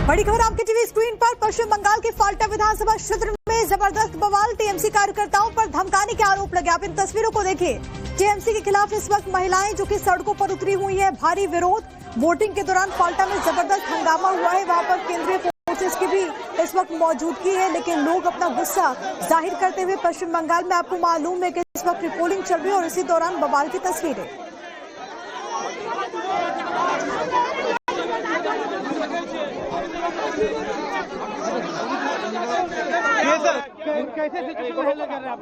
बड़ी खबर आपके टीवी स्क्रीन पर। पश्चिम बंगाल के फाल्टा विधानसभा क्षेत्र में जबरदस्त बवाल, टीएमसी कार्यकर्ताओं पर धमकाने के आरोप लगे। आप इन तस्वीरों को देखिए। टीएमसी के खिलाफ इस वक्त महिलाएं जो कि सड़कों पर उतरी हुई है, भारी विरोध। वोटिंग के दौरान फाल्टा में जबरदस्त हंगामा हुआ है। वहां पर केंद्रीय फोर्सेस की भी इस वक्त मौजूदगी है, लेकिन लोग अपना गुस्सा जाहिर करते हुए पश्चिम बंगाल में, आपको मालूम है कि इस वक्त रिपोलिंग चल रही है और इसी दौरान बवाल की तस्वीरें। कैसे सिचुएशन हैंडल कर रहे हैं आप?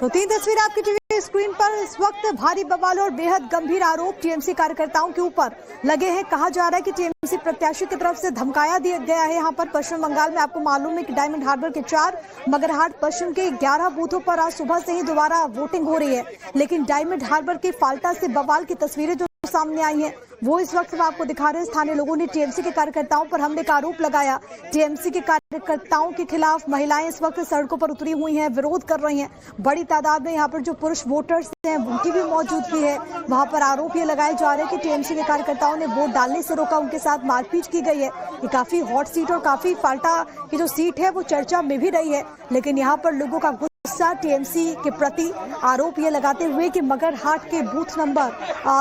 तो 3 तस्वीर आपकी टीवी स्क्रीन पर। इस वक्त भारी बवाल और बेहद गंभीर आरोप टीएमसी कार्यकर्ताओं के ऊपर लगे हैं। कहा जा रहा है कि टीएमसी प्रत्याशी की तरफ से धमकाया दिया गया है। यहाँ पर पश्चिम बंगाल में आपको मालूम है कि डायमंड हार्बर के 4, मगरहाट पश्चिम के 11 बूथों पर आज सुबह से ही दोबारा वोटिंग हो रही है, लेकिन डायमंड हार्बर के फाल्टा से बवाल की तस्वीरें जो सामने आई हैं वो इस वक्त हम आपको दिखा रहे हैं। स्थानीय लोगों ने टीएमसी के कार्यकर्ताओं पर हमले का आरोप लगाया। टीएमसी के कार्यकर्ताओं के खिलाफ महिलाएं इस वक्त सड़कों पर उतरी हुई हैं, विरोध कर रही हैं। बड़ी तादाद में यहाँ पर जो पुरुष वोटर्स हैं उनकी भी मौजूदगी है। वहां पर आरोप ये लगाए जा रहे हैं कि टीएमसी के कार्यकर्ताओं ने वोट डालने से रोका, उनके साथ मारपीट की गई है। ये काफी हॉट सीट और काफी फाल्टा की जो सीट है वो चर्चा में भी रही है, लेकिन यहाँ पर लोगों का गुस्सा टीएमसी के प्रति आरोप ये लगाते हुए कि मगरहाट के बूथ नंबर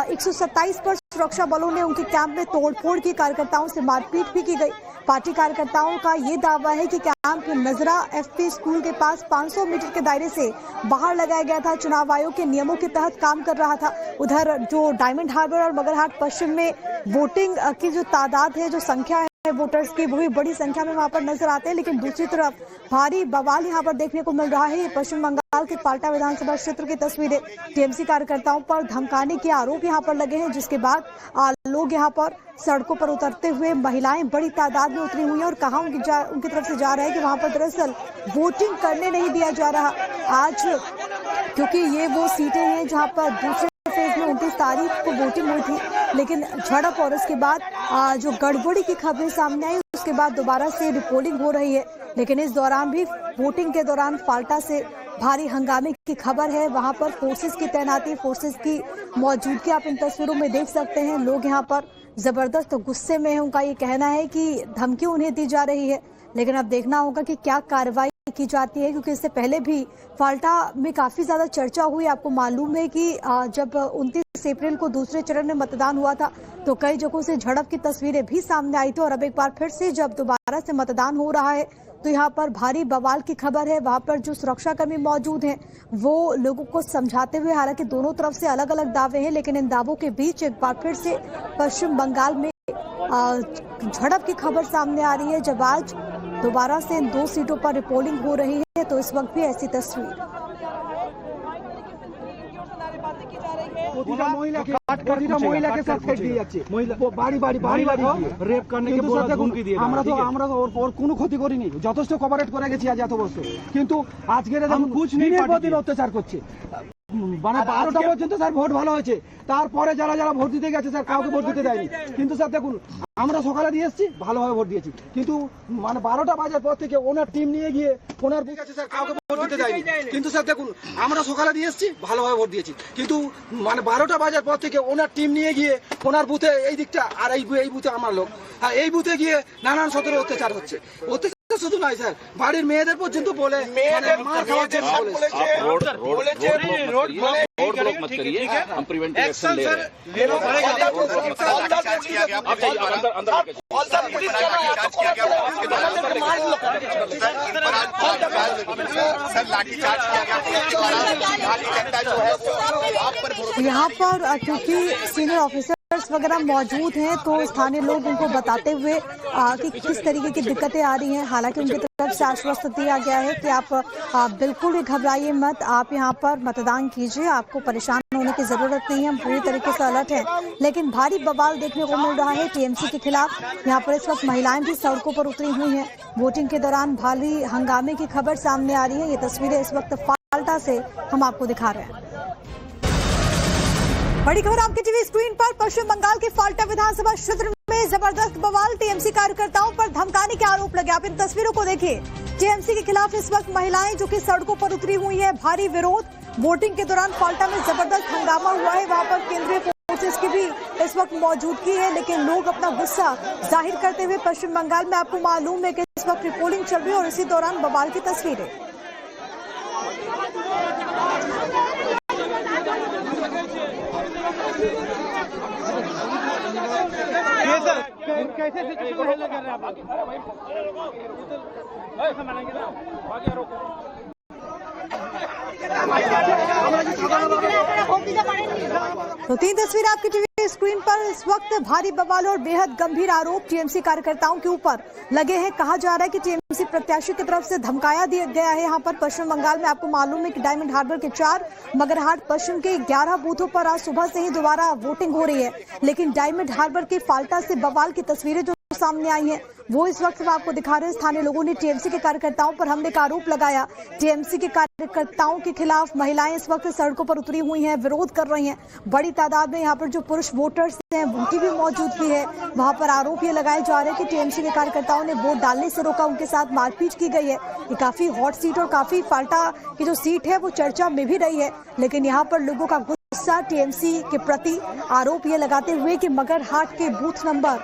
127 पर सुरक्षा बलों ने उनके कैंप में तोड़फोड़ की, कार्यकर्ताओं से मारपीट भी की गई। पार्टी कार्यकर्ताओं का ये दावा है कि कैंप नजरा एफपी स्कूल के पास 500 मीटर के दायरे से बाहर लगाया गया था, चुनाव आयोग के नियमों के तहत काम कर रहा था। उधर जो डायमंड हार्बर और मगरहाट पश्चिम में वोटिंग की जो तादाद है, जो संख्या है वोटर्स की, वो भी बड़ी संख्या में वहां पर नजर आते हैं, लेकिन दूसरी तरफ भारी बवाल यहां पर देखने को मिल रहा है। ये पश्चिम बंगाल के फाल्टा विधानसभा क्षेत्र की तस्वीरें। टीएमसी कार्यकर्ताओं पर धमकाने के आरोप यहां पर लगे हैं, जिसके बाद लोग यहां पर सड़कों पर उतरते हुए, महिलाएं बड़ी तादाद में उतरी हुई हैं और कहा उनकी तरफ से जा रहा है कि वहां पर दरअसल वोटिंग करने नहीं दिया जा रहा आज, क्योंकि ये वो सीटें हैं जहां पर दूसरे फेज में 29 तारीख को वोटिंग हुई थी, लेकिन झड़प और उसके बाद जो गड़बड़ी की खबरें सामने आई, उसके बाद दोबारा से रिपोलिंग हो रही है। लेकिन इस दौरान भी, वोटिंग के दौरान फाल्टा से भारी हंगामे की खबर है। वहां पर फोर्सेस की तैनाती, फोर्सेस की मौजूदगी आप इन तस्वीरों में देख सकते हैं। लोग यहाँ पर जबरदस्त गुस्से में हैं। उनका ये कहना है कि धमकी उन्हें दी जा रही है, लेकिन अब देखना होगा कि क्या कार्रवाई की जाती है, क्योंकि इससे पहले भी फाल्टा में काफी ज्यादा चर्चा हुई। आपको मालूम है कि जब 29 अप्रैल को दूसरे चरण में मतदान हुआ था तो कई जगहों से झड़प की तस्वीरें भी सामने आई थी, और अब एक बार फिर से जब दोबारा से मतदान हो रहा है तो यहाँ पर भारी बवाल की खबर है। वहां पर जो सुरक्षाकर्मी मौजूद हैं वो लोगों को समझाते हुए, हालांकि दोनों तरफ से अलग अलग दावे हैं, लेकिन इन दावों के बीच एक बार फिर से पश्चिम बंगाल में झड़प की खबर सामने आ रही है। जब आज दोबारा से इन 2 सीटों पर रिपोलिंग हो रही है तो इस वक्त भी ऐसी तस्वीर। महिला के साथ फेंक দিয়ে যাচ্ছে, বাড়ি রেপ करने के बोला धमकी দিয়ে। আমরা ওর কোনো ক্ষতি করিনি, যথেষ্ট কভারেট করে গেছি আজ এত বছর, কিন্তু আজকের কুছ নেই, প্রতিদিন অত্যাচার করছে। মানে 12টা পর্যন্ত স্যার ভোট ভালো হয়েছে, তারপরে যারা যারা ভোট দিতে গেছে স্যার কাউকে ভোট দিতে দেয়নি। কিন্তু স্যার দেখুন, আমরা সকালে দিয়ে এসেছি, ভালোভাবে ভোট দিয়েছি, কিন্তু মানে 12টা বাজার পর থেকে ওনার টিম নিয়ে গিয়ে ওনার বুথে গেছে স্যার কাউকে ভোট দিতে দেয়নি। কিন্তু স্যার দেখুন, আমরা সকালে দিয়ে এসেছি, ভালোভাবে ভোট দিয়েছি, কিন্তু মানে 12টা বাজার পর থেকে ওনার টিম নিয়ে গিয়ে ওনার বুথে এই দিকটা আর এই বুথে আমার লোক, এই বুথে গিয়ে নানান সতেরো অত্যাচার হচ্ছে। শুধু নয় স্যার, বাড়ির মেয়েদের পর্যন্ত বলে মার খাওয়ার জন্য मत करिए, हम प्रिवेंटिव एक्शन ले रहे हैं। यहाँ पर क्योंकि सीनियर ऑफिसर्स वगैरह मौजूद हैं तो स्थानीय लोग उनको बताते हुए कि किस तरीके की दिक्कतें आ रही हैं। हालांकि उनकी तरफ से आश्वस्त दिया गया है कि आप बिल्कुल भी घबराइए मत, आप यहाँ पर मतदान कीजिए, आपको परेशान होने की जरूरत नहीं है, हम पूरी तरीके से अलर्ट हैं। लेकिन भारी बवाल देखने को मिल रहा है टीएमसी के खिलाफ। यहाँ पर इस वक्त महिलाएं भी सड़कों पर उतरी हुई हैं। वोटिंग के दौरान भारी हंगामे की खबर सामने आ रही है। ये तस्वीरें इस वक्त फाल्टा से हम आपको दिखा रहे हैं। बड़ी खबर आपके टीवी स्क्रीन पर। पश्चिम बंगाल के फाल्टा विधानसभा क्षेत्र में में जबरदस्त बवाल, टीएमसी कार्यकर्ताओं पर धमकाने के आरोप लगे। आप इन तस्वीरों को देखिए। टीएमसी के खिलाफ इस वक्त महिलाएं जो कि सड़कों पर उतरी हुई है, भारी विरोध। वोटिंग के दौरान फाल्टा में जबरदस्त हंगामा हुआ है। वहां पर केंद्रीय फोर्सेस की भी इस वक्त मौजूदगी है, लेकिन लोग अपना गुस्सा जाहिर करते हुए पश्चिम बंगाल में आपको मालूम है कि इस वक्त रिपोलिंग चल रही है और इसी दौरान बवाल की तस्वीरें। कैसे सिचुएशन हैंडल कर रहे हैं तो 3 तस्वीर आपकी टीवी स्क्रीन पर। इस वक्त भारी बवाल और बेहद गंभीर आरोप टीएमसी कार्यकर्ताओं के ऊपर लगे हैं। कहा जा रहा है कि टीएमसी प्रत्याशी की तरफ से धमकाया दिया गया है। यहाँ पर पश्चिम बंगाल में आपको मालूम है कि डायमंड हार्बर के 4, मगरहाट पश्चिम के 11 बूथों पर आज सुबह से ही दोबारा वोटिंग हो रही है, लेकिन डायमंड हार्बर के फाल्टा से बवाल की तस्वीरें जो सामने आई हैं वो इस वक्त हम आपको दिखा रहे हैं। स्थानीय लोगों ने टीएमसी के कार्यकर्ताओं पर हमले का आरोप लगाया। टीएमसी के कार्यकर्ताओं के खिलाफ महिलाएं इस वक्त सड़कों पर उतरी हुई हैं, विरोध कर रही हैं। बड़ी तादाद में यहाँ पर जो पुरुष वोटर्स हैं उनकी भी मौजूदगी है। वहां पर आरोप ये लगाए जा रहे हैं कि टीएमसी के कार्यकर्ताओं ने वोट डालने से रोका, उनके साथ मारपीट की गई है। ये काफी हॉट सीट और काफी फाल्टा की जो सीट है वो चर्चा में भी रही है, लेकिन यहाँ पर लोगों का गुस्सा टीएमसी के प्रति आरोप ये लगाते हुए कि मगरहाट के बूथ नंबर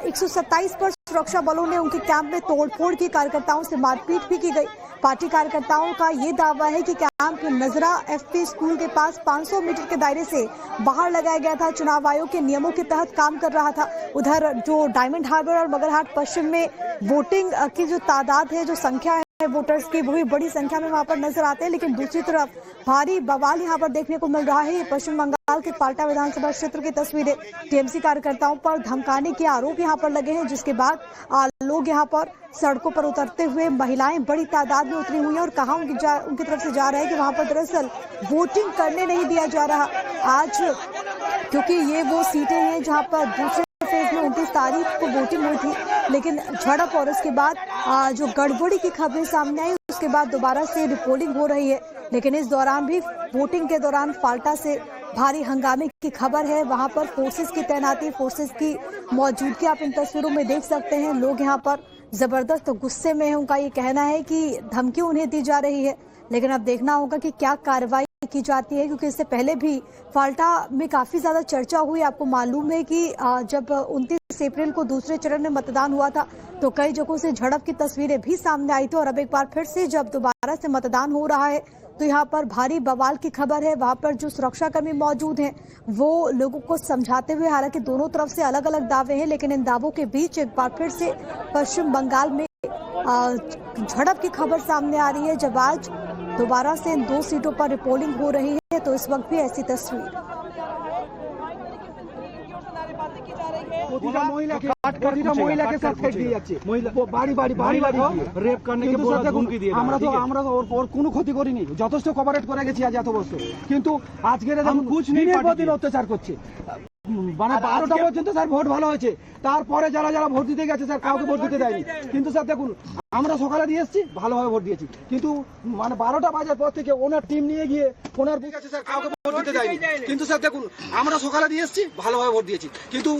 127 पर सुरक्षा बलों ने उनके कैंप में तोड़फोड़ की, कार्यकर्ताओं से मारपीट भी की गई। पार्टी कार्यकर्ताओं का ये दावा है कि कैंप नजरा एफपी स्कूल के पास 500 मीटर के दायरे से बाहर लगाया गया था, चुनाव आयोग के नियमों के तहत काम कर रहा था। उधर जो डायमंड हार्बर और मगरहाट पश्चिम में वोटिंग की जो तादाद है, जो संख्या है वोटर्स की, वो भी बड़ी संख्या में वहां पर नजर आते हैं, लेकिन दूसरी तरफ भारी बवाल यहां पर देखने को मिल रहा है। ये पश्चिम बंगाल के फाल्टा विधानसभा क्षेत्र की तस्वीरें। टीएमसी कार्यकर्ताओं पर धमकाने के आरोप यहां पर लगे हैं, जिसके बाद लोग यहां पर सड़कों पर उतरते हुए महिलाएं बड़ी तादाद में उतरी हुई हैं और कहा उनकी तरफ से जा रहा है कि वहां पर दरअसल वोटिंग करने नहीं दिया जा रहा आज, क्योंकि ये वो सीटें हैं जहां पर दूसरे फेज में 29 तारीख को वोटिंग हुई थी, लेकिन झड़प और उसके बाद जो गड़बड़ी की खबरें सामने आई, उसके बाद दोबारा से रिपोलिंग हो रही है। लेकिन इस दौरान भी वोटिंग के दौरान फाल्टा से भारी हंगामे की खबर है। वहां पर फोर्सेस की तैनाती, फोर्सेस की मौजूदगी आप इन तस्वीरों में देख सकते हैं। लोग यहां पर जबरदस्त गुस्से में हैं। उनका ये कहना है कि धमकी उन्हें दी जा रही है, लेकिन अब देखना होगा कि क्या कार्रवाई की जाती है, क्योंकि इससे पहले भी फाल्टा में काफी ज्यादा चर्चा हुई। आपको मालूम है कि जब 29 अप्रैल को दूसरे चरण में मतदान हुआ था तो कई जगहों से झड़प की तस्वीरें भी सामने आई थी, और अब एक बार फिर से जब दोबारा से मतदान हो रहा है तो यहाँ पर भारी बवाल की खबर है। वहां पर जो सुरक्षाकर्मी मौजूद हैं वो लोगों को समझाते हुए, हालांकि दोनों तरफ से अलग अलग दावे हैं, लेकिन इन दावों के बीच एक बार फिर से पश्चिम बंगाल में झड़प की खबर सामने आ रही है। जब आज दोबारा से इन 2 सीटों पर रिपोलिंग हो रही है तो इस वक्त भी ऐसी तस्वीर। महिला के साथ फेंक দিয়ে যাচ্ছে, বাড়ি বাড়ি বাড়ি বাড়ি রেপ করনে के बोला धमकी দিয়ে। আমরা ওর কোনো ক্ষতি করিনি, যথেষ্ট কভারেট করে গেছি আজ এত বছর, কিন্তু আজকের এরকম কুছ নেই, দিন অত্যাচার করছে। মানে 12টা পর্যন্ত স্যার ভোট ভালো হয়েছে, তারপরে যারা যারা ভোট দিতে গেছে স্যার কাউকে ভোট দিতে দেয়নি। কিন্তু স্যার দেখুন, আমরা সকালে দিয়ে এসেছি, ভালোভাবে ভোট দিয়েছি, কিন্তু মানে 12টা বাজার পর থেকে ওনার টিম নিয়ে গিয়ে ওনার বুথে গেছে স্যার কাউকে ভোট দিতে দেয়নি। কিন্তু স্যার দেখুন, আমরা সকালে দিয়ে এসেছি, ভালোভাবে ভোট দিয়েছি, কিন্তু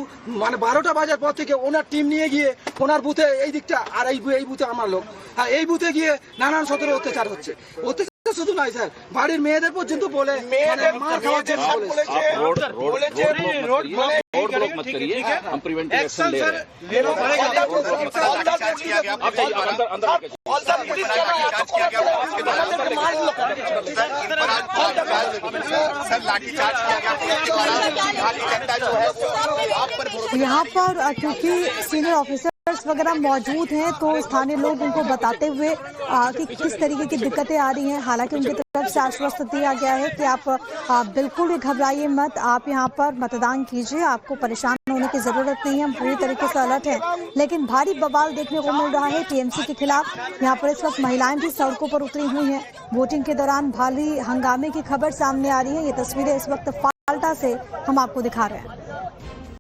মানে 12টা বাজার পর থেকে ওনার টিম নিয়ে গিয়ে ওনার বুথে এই দিকটা আর এই বুথে আমার লোক, আর এই বুথে গিয়ে নানান সতেরো অত্যাচার হচ্ছে। শুধু নয় স্যার, বাড়ির মেয়েদের পর্যন্ত বলে মার খাওয়ার জন্য रोड ब्लॉक मत करिए, हम प्रिवेंटिव एक्शन ले रहे हैं। यहाँ पर क्योंकि सीनियर ऑफिसर्स वगैरह मौजूद हैं तो स्थानीय लोग उनको बताते हुए कि किस तरीके की दिक्कतें आ रही हैं। हालांकि उनकी तरफ से आश्वस्त दिया गया है कि आप बिल्कुल भी घबराइए मत, आप यहाँ पर मतदान कीजिए, आपको परेशान होने की जरूरत नहीं है, हम पूरी तरीके से अलर्ट हैं। लेकिन भारी बवाल देखने को मिल रहा है टीएमसी के खिलाफ। यहाँ पर इस वक्त महिलाएं भी सड़कों पर उतरी हुई हैं। वोटिंग के दौरान भारी हंगामे की खबर सामने आ रही है। ये तस्वीरें इस वक्त फाल्टा से हम आपको दिखा रहे हैं।